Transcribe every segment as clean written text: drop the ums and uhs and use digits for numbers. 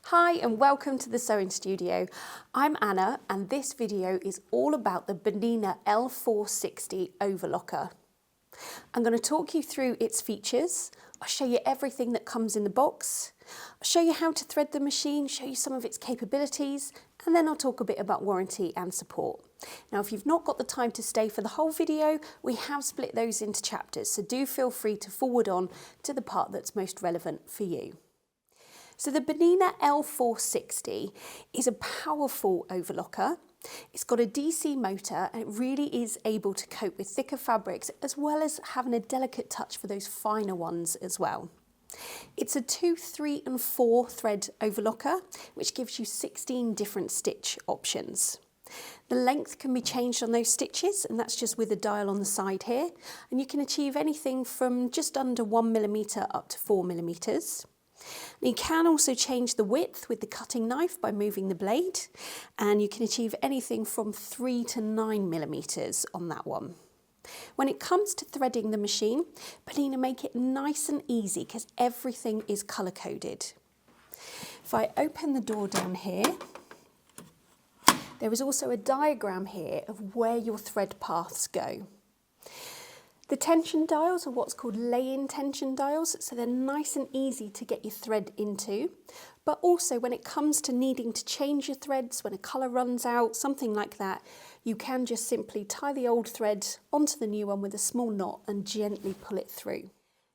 Hi and welcome to the Sewing Studio. I'm Anna and this video is all about the Bernina L460 Overlocker. I'm going to talk you through its features. I'll show you everything that comes in the box. I'll show you how to thread the machine, show you some of its capabilities, and then I'll talk a bit about warranty and support. Now, if you've not got the time to stay for the whole video, we have split those into chapters, so do feel free to forward on to the part that's most relevant for you. So the Bernina L460 is a powerful overlocker. It's got a DC motor and it really is able to cope with thicker fabrics as well as having a delicate touch for those finer ones as well. It's a 2, 3 and 4 thread overlocker which gives you 16 different stitch options. The length can be changed on those stitches and that's just with a dial on the side here, and you can achieve anything from just under 1mm up to 4mm. You can also change the width with the cutting knife by moving the blade, and you can achieve anything from 3 to 9mm on that one. When it comes to threading the machine, Bernina make it nice and easy because everything is colour coded. If I open the door down here, there is also a diagram here of where your thread paths go. The tension dials are what's called lay-in tension dials, so they're nice and easy to get your thread into. But also when it comes to needing to change your threads, when a colour runs out, something like that, you can just simply tie the old thread onto the new one with a small knot and gently pull it through.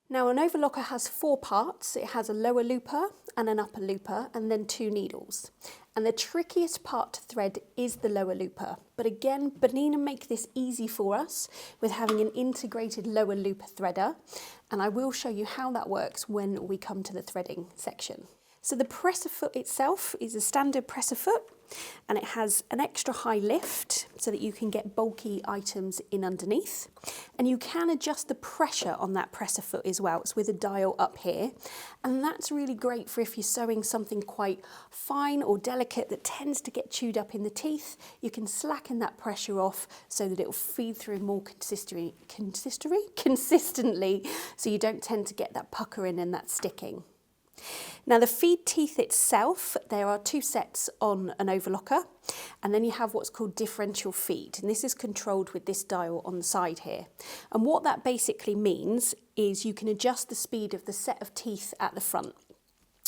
Now, an overlocker has 4 parts. It has a lower looper and an upper looper and then 2 needles. And the trickiest part to thread is the lower looper. But again, Bernina make this easy for us with having an integrated lower looper threader. And I will show you how that works when we come to the threading section. So the presser foot itself is a standard presser foot, and it has an extra high lift so that you can get bulky items in underneath. And you can adjust the pressure on that presser foot as well. It's with a dial up here. And that's really great for if you're sewing something quite fine or delicate that tends to get chewed up in the teeth. You can slacken that pressure off so that it will feed through more consistently, so you don't tend to get that puckering and that sticking. Now the feed teeth itself, there are 2 sets on an overlocker, and then you have what's called differential feed, and this is controlled with this dial on the side here. And what that basically means is you can adjust the speed of the set of teeth at the front.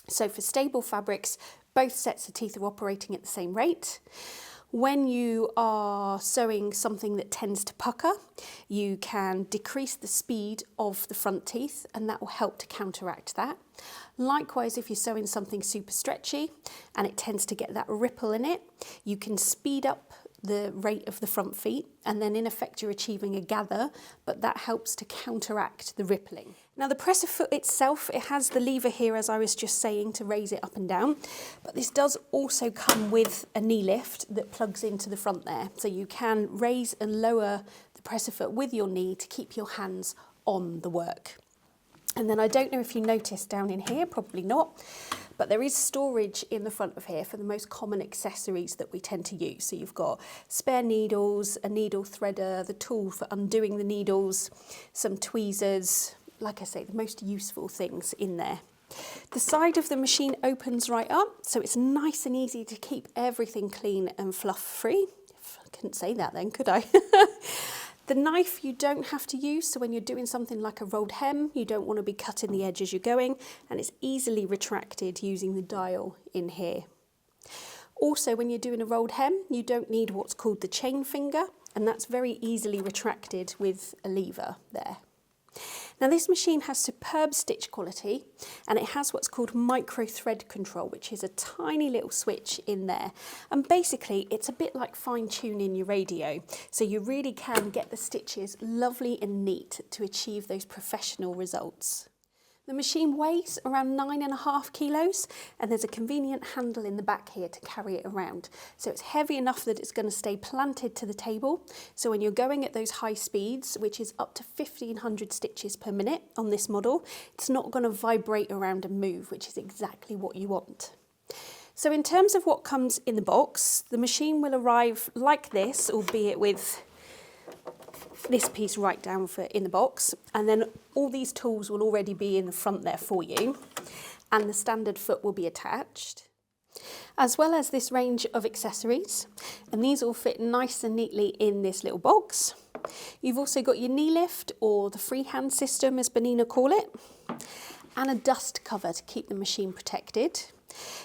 So for stable fabrics, both sets of teeth are operating at the same rate. When you are sewing something that tends to pucker, you can decrease the speed of the front teeth and that will help to counteract that. Likewise, if you're sewing something super stretchy and it tends to get that ripple in it, you can speed up the rate of the front feet, and then in effect you're achieving a gather, but that helps to counteract the rippling. Now the presser foot itself, it has the lever here as I was just saying to raise it up and down, but this does also come with a knee lift that plugs into the front there, so you can raise and lower the presser foot with your knee to keep your hands on the work. And then I don't know if you noticed down in here, probably not, but there is storage in the front of here for the most common accessories that we tend to use. So you've got spare needles, a needle threader, the tool for undoing the needles, some tweezers, like I say, the most useful things in there. The side of the machine opens right up, so it's nice and easy to keep everything clean and fluff free. I couldn't say that then, could I? The knife you don't have to use, so when you're doing something like a rolled hem, you don't want to be cutting the edge as you're going, and it's easily retracted using the dial in here. Also, when you're doing a rolled hem, you don't need what's called the chain finger, and that's very easily retracted with a lever there. Now this machine has superb stitch quality, and it has what's called micro thread control, which is a tiny little switch in there. And basically it's a bit like fine tuning your radio. So you really can get the stitches lovely and neat to achieve those professional results. The machine weighs around 9.5 kilos, and there's a convenient handle in the back here to carry it around. So it's heavy enough that it's going to stay planted to the table. So when you're going at those high speeds, which is up to 1500 stitches per minute on this model, it's not going to vibrate around and move, which is exactly what you want. So in terms of what comes in the box, the machine will arrive like this, albeit with this piece right down for in the box, and then all these tools will already be in the front there for you, and the standard foot will be attached. as well as this range of accessories, and these all fit nice and neatly in this little box. You've also got your knee lift, or the freehand system as Bernina call it, and a dust cover to keep the machine protected.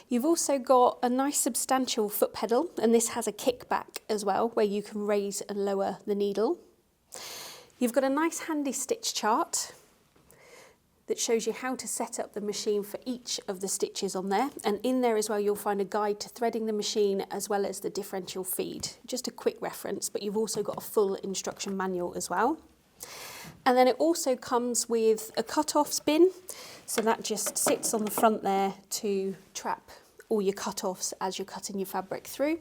You've also got a nice substantial foot pedal, and this has a kickback as well where you can raise and lower the needle. You've got a nice handy stitch chart that shows you how to set up the machine for each of the stitches on there, and in there as well you'll find a guide to threading the machine as well as the differential feed. Just a quick reference, but you've also got a full instruction manual as well. And then it also comes with a cut-offs bin, so that just sits on the front there to trap all your cut-offs as you're cutting your fabric through.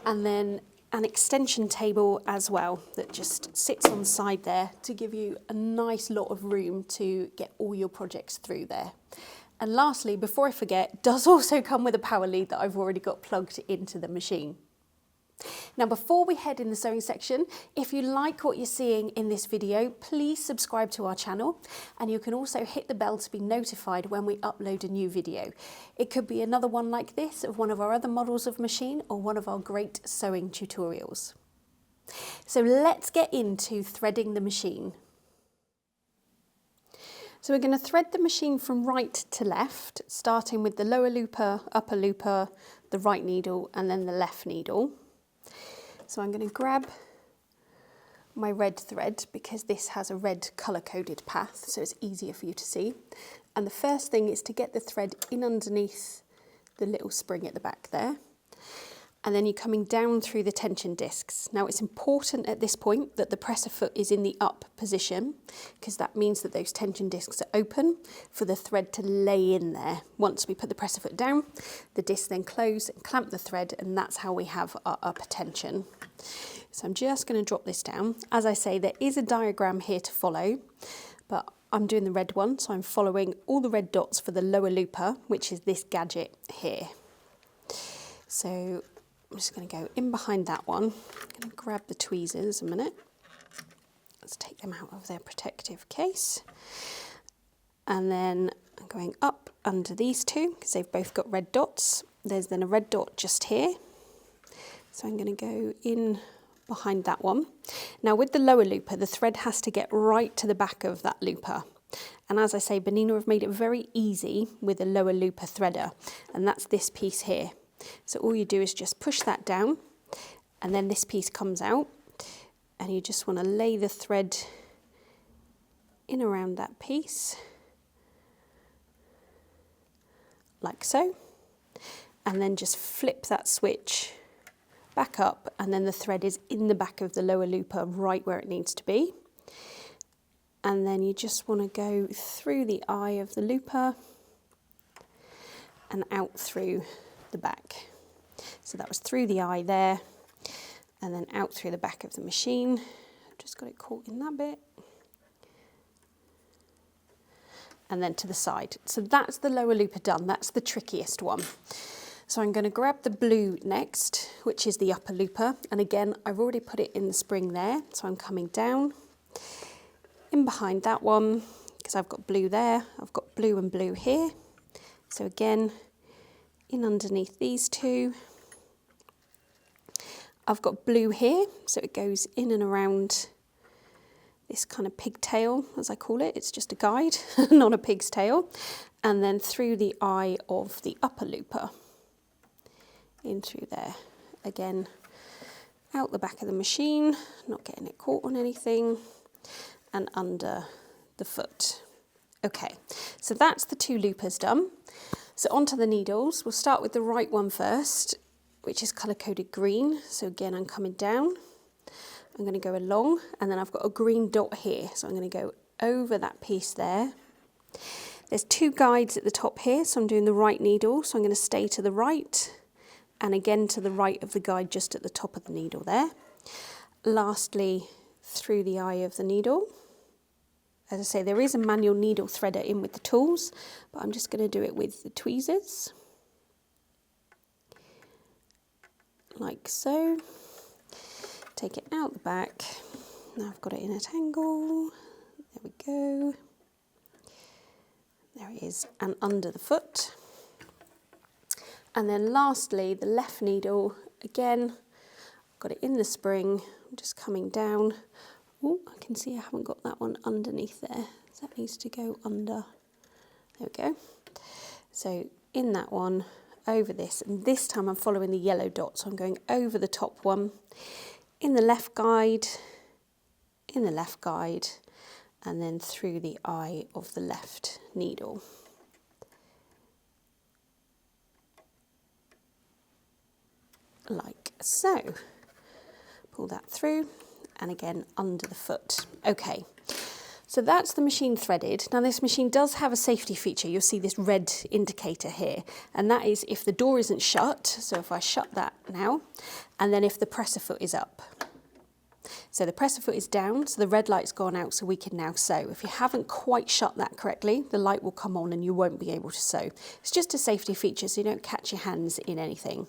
And then an extension table as well that just sits on the side there to give you a nice lot of room to get all your projects through there. And lastly, before I forget, it does also come with a power lead that I've already got plugged into the machine. Now, before we head in the sewing section, if you like what you're seeing in this video, please subscribe to our channel, and you can also hit the bell to be notified when we upload a new video. It could be another one like this of one of our other models of machine or one of our great sewing tutorials. So let's get into threading the machine. So we're going to thread the machine from right to left, starting with the lower looper, upper looper, the right needle, and then the left needle. So I'm going to grab my red thread because this has a red colour-coded path, so it's easier for you to see. And the first thing is to get the thread in underneath the little spring at the back there. And then you're coming down through the tension discs. Now it's important at this point that the presser foot is in the up position, because that means that those tension discs are open for the thread to lay in there. Once we put the presser foot down, the discs then close and clamp the thread, and that's how we have our upper tension. So I'm just going to drop this down. As I say, there is a diagram here to follow, but I'm doing the red one, so I'm following all the red dots for the lower looper, which is this gadget here. So I'm just going to go in behind that one. I'm going to grab the tweezers a minute. Let's take them out of their protective case. And then I'm going up under these two because they've both got red dots. There's then a red dot just here. So I'm going to go in behind that one. Now with the lower looper, the thread has to get right to the back of that looper. And as I say, Bernina have made it very easy with a lower looper threader, and that's this piece here. So all you do is just push that down, and then this piece comes out, and you just want to lay the thread in around that piece, like so, and then just flip that switch back up, and then the thread is in the back of the lower looper right where it needs to be. And then you just want to go through the eye of the looper and out through the back. So that was through the eye there, and then out through the back of the machine. Just got it caught in that bit. And then to the side. So that's the lower looper done. That's the trickiest one. So I'm going to grab the blue next, which is the upper looper. And again, I've already put it in the spring there. So I'm coming down in behind that one because I've got blue there. I've got blue and blue here. So again, in underneath these two. I've got blue here, so it goes in and around this kind of pigtail, as I call it. It's just a guide, not a pig's tail. And then through the eye of the upper looper, in through there. Again, out the back of the machine, not getting it caught on anything, and under the foot. Okay, so that's the two loopers done. So onto the needles. We'll start with the right one first, which is colour-coded green. So again, I'm coming down. I'm going to go along, and then I've got a green dot here. So I'm going to go over that piece there. There's two guides at the top here, so I'm doing the right needle. So I'm going to stay to the right, and again to the right of the guide just at the top of the needle there. Lastly, through the eye of the needle. As I say, there is a manual needle threader in with the tools, but I'm just going to do it with the tweezers. Like so. Take it out the back. Now I've got it in at angle. There we go. There it is, and under the foot. And then lastly, the left needle, again, got it in the spring, I'm just coming down. Oh, I can see I haven't got that one underneath there. So that needs to go under. There we go. So in that one, over this, and this time I'm following the yellow dot, so I'm going over the top one, in the left guide, in the left guide, and then through the eye of the left needle. Like so. Pull that through, and again under the foot. Okay. So that's the machine threaded. Now this machine does have a safety feature. You'll see this red indicator here, and that is if the door isn't shut. So if I shut that now, and then if the presser foot is up. So the presser foot is down, so the red light's gone out, so we can now sew. If you haven't quite shut that correctly, the light will come on and you won't be able to sew. It's just a safety feature so you don't catch your hands in anything.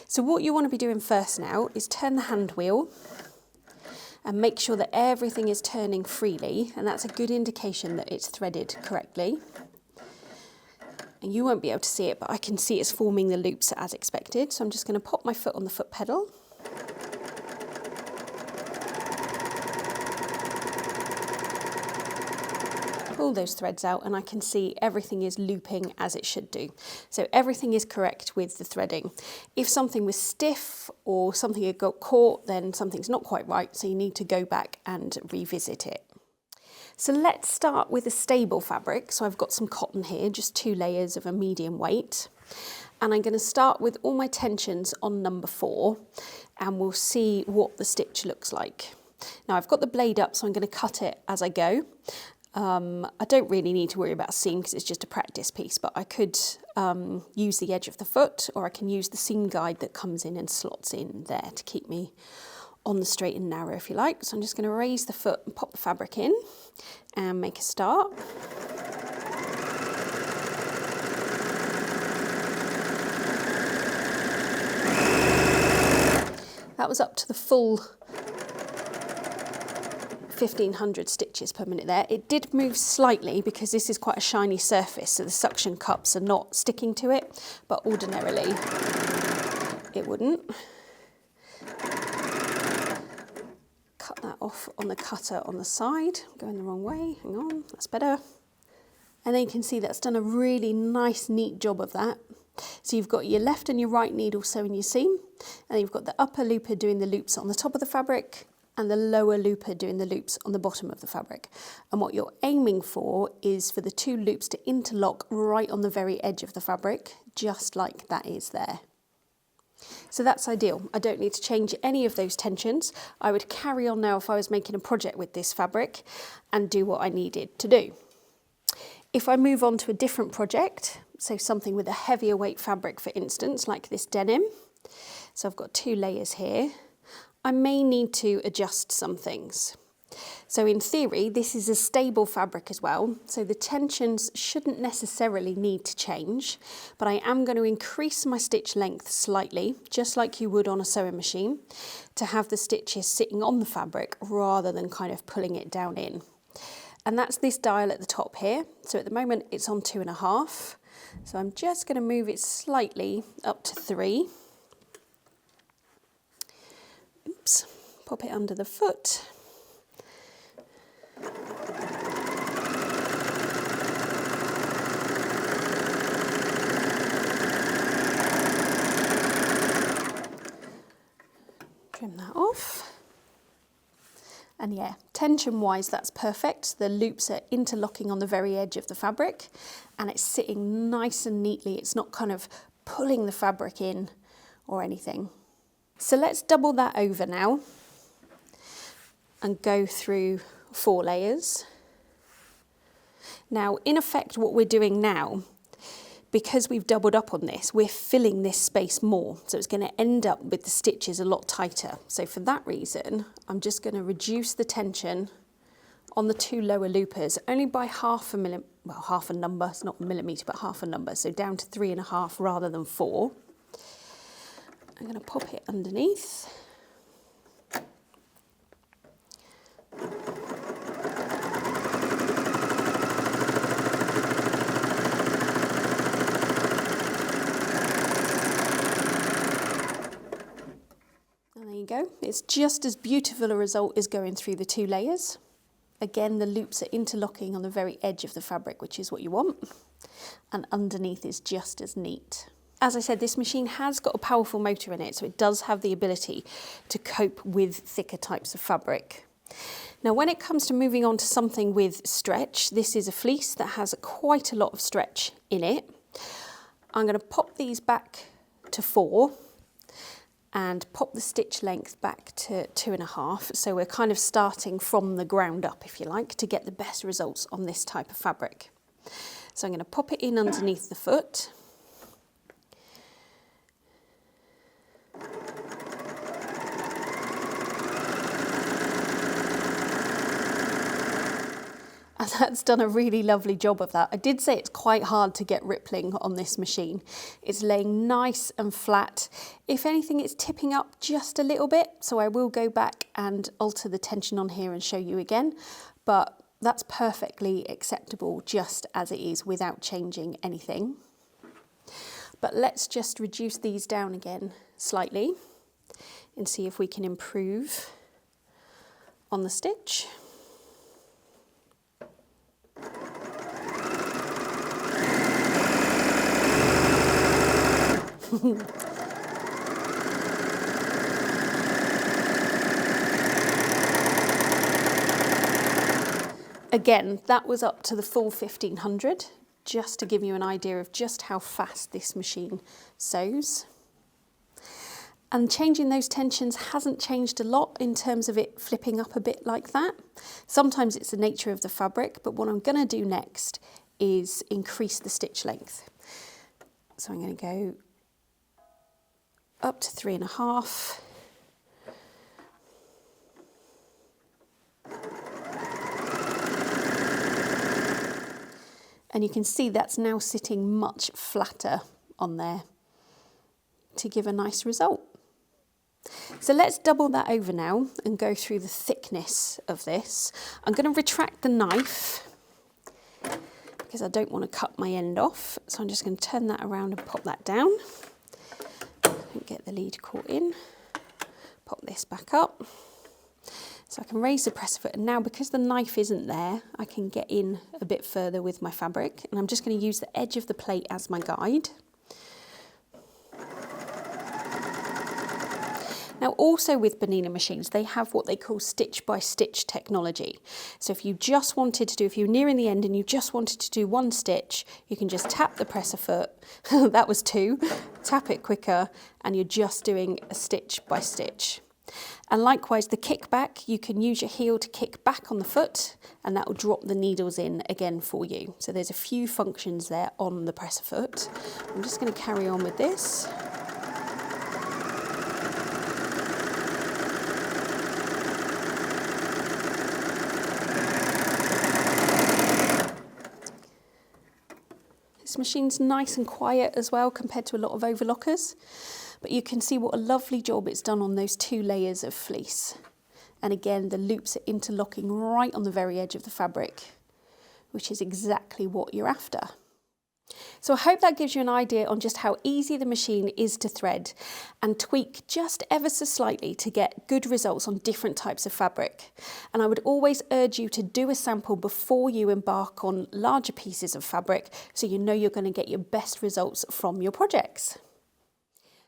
So what you want to be doing first now is turn the hand wheel and make sure that everything is turning freely, and that's a good indication that it's threaded correctly. And you won't be able to see it, but I can see it's forming the loops as expected. So I'm just going to pop my foot on the foot pedal. Pull those threads out, and I can see everything is looping as it should do. So everything is correct with the threading. If something was stiff or something had got caught, then something's not quite right, so you need to go back and revisit it. So let's start with a stable fabric. So I've got some cotton here, just 2 layers of a medium weight. And I'm going to start with all my tensions on number 4, and we'll see what the stitch looks like. Now I've got the blade up, so I'm going to cut it as I go. I don't really need to worry about a seam because it's just a practice piece, but I could use the edge of the foot, or I can use the seam guide that comes in and slots in there to keep me on the straight and narrow if you like. So I'm just going to raise the foot and pop the fabric in and make a start. That was up to the full 1500 stitches per minute there. It did move slightly because this is quite a shiny surface, so the suction cups are not sticking to it, but ordinarily it wouldn't. Cut that off on the cutter on the side. I'm going the wrong way, hang on, that's better. And then you can see that's done a really nice, neat job of that. So you've got your left and your right needle sewing your seam, and you've got the upper looper doing the loops on the top of the fabric, and the lower looper doing the loops on the bottom of the fabric. And what you're aiming for is for the 2 loops to interlock right on the very edge of the fabric, just like that is there. So that's ideal. I don't need to change any of those tensions. I would carry on now if I was making a project with this fabric and do what I needed to do. If I move on to a different project, so something with a heavier weight fabric, for instance, like this denim. So I've got 2 layers here. I may need to adjust some things. So in theory, this is a stable fabric as well, so the tensions shouldn't necessarily need to change, but I am going to increase my stitch length slightly, just like you would on a sewing machine, to have the stitches sitting on the fabric rather than kind of pulling it down in. And that's this dial at the top here. So at the moment it's on 2.5. So I'm just going to move it slightly up to 3. Oops, pop it under the foot. Trim that off. And yeah, tension wise that's perfect. The loops are interlocking on the very edge of the fabric and it's sitting nice and neatly. It's not kind of pulling the fabric in or anything. So let's double that over now and go through 4 layers. Now, in effect, what we're doing now, because we've doubled up on this, we're filling this space more. So it's going to end up with the stitches a lot tighter. So for that reason, I'm just going to reduce the tension on the 2 lower loopers, only by half a number, it's not a millimetre, but half a number. So down to 3.5 rather than 4. I'm going to pop it underneath. It's just as beautiful a result as going through the 2 layers. Again, the loops are interlocking on the very edge of the fabric, which is what you want. And underneath is just as neat. As I said, this machine has got a powerful motor in it, so it does have the ability to cope with thicker types of fabric. Now, when it comes to moving on to something with stretch, this is a fleece that has quite a lot of stretch in it. I'm going to pop these back to 4 and pop the stitch length back to 2.5. So we're kind of starting from the ground up, if you like, to get the best results on this type of fabric. So I'm going to pop it in underneath the foot. And that's done a really lovely job of that. I did say it's quite hard to get rippling on this machine. It's laying nice and flat. If anything, it's tipping up just a little bit, so I will go back and alter the tension on here and show you again, but that's perfectly acceptable just as it is without changing anything. But let's just reduce these down again slightly and see if we can improve on the stitch. Again, that was up to the full 1500, just to give you an idea of just how fast this machine sews. And changing those tensions hasn't changed a lot in terms of it flipping up a bit like that. Sometimes it's the nature of the fabric, but what I'm going to do next is increase the stitch length. So I'm going to go up to 3.5. And you can see that's now sitting much flatter on there to give a nice result. So let's double that over now and go through the thickness of this. I'm going to retract the knife because I don't want to cut my end off. So I'm just going to turn that around and pop that down. Don't get the lead caught in. Pop this back up. So I can raise the presser foot, and now because the knife isn't there, I can get in a bit further with my fabric, and I'm just going to use the edge of the plate as my guide. Now also with Bernina machines, they have what they call stitch by stitch technology. So if you just wanted to do, if you're nearing the end and you just wanted to do 1 stitch, you can just tap the presser foot, that was 2, tap it quicker, and you're just doing a stitch by stitch. And likewise, the kickback, you can use your heel to kick back on the foot and that will drop the needles in again for you. So there's a few functions there on the presser foot. I'm just going to carry on with this. This machine's nice and quiet as well compared to a lot of overlockers. But you can see what a lovely job it's done on those 2 layers of fleece. And again, the loops are interlocking right on the very edge of the fabric, which is exactly what you're after. So I hope that gives you an idea on just how easy the machine is to thread and tweak just ever so slightly to get good results on different types of fabric. And I would always urge you to do a sample before you embark on larger pieces of fabric so you know you're going to get your best results from your projects.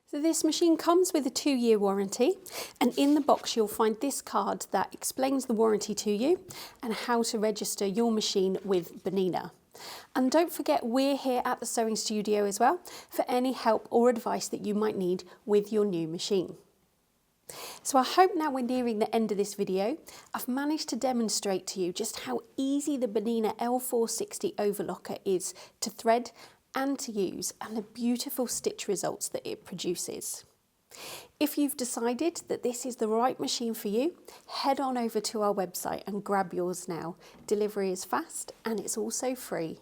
So this machine comes with a 2-year warranty, and in the box you'll find this card that explains the warranty to you and how to register your machine with Bernina. And don't forget, we're here at the sewing studio as well for any help or advice that you might need with your new machine. So I hope now we're nearing the end of this video, I've managed to demonstrate to you just how easy the Bernina L460 Overlocker is to thread and to use, and the beautiful stitch results that it produces. If you've decided that this is the right machine for you, head on over to our website and grab yours now. Delivery is fast and it's also free.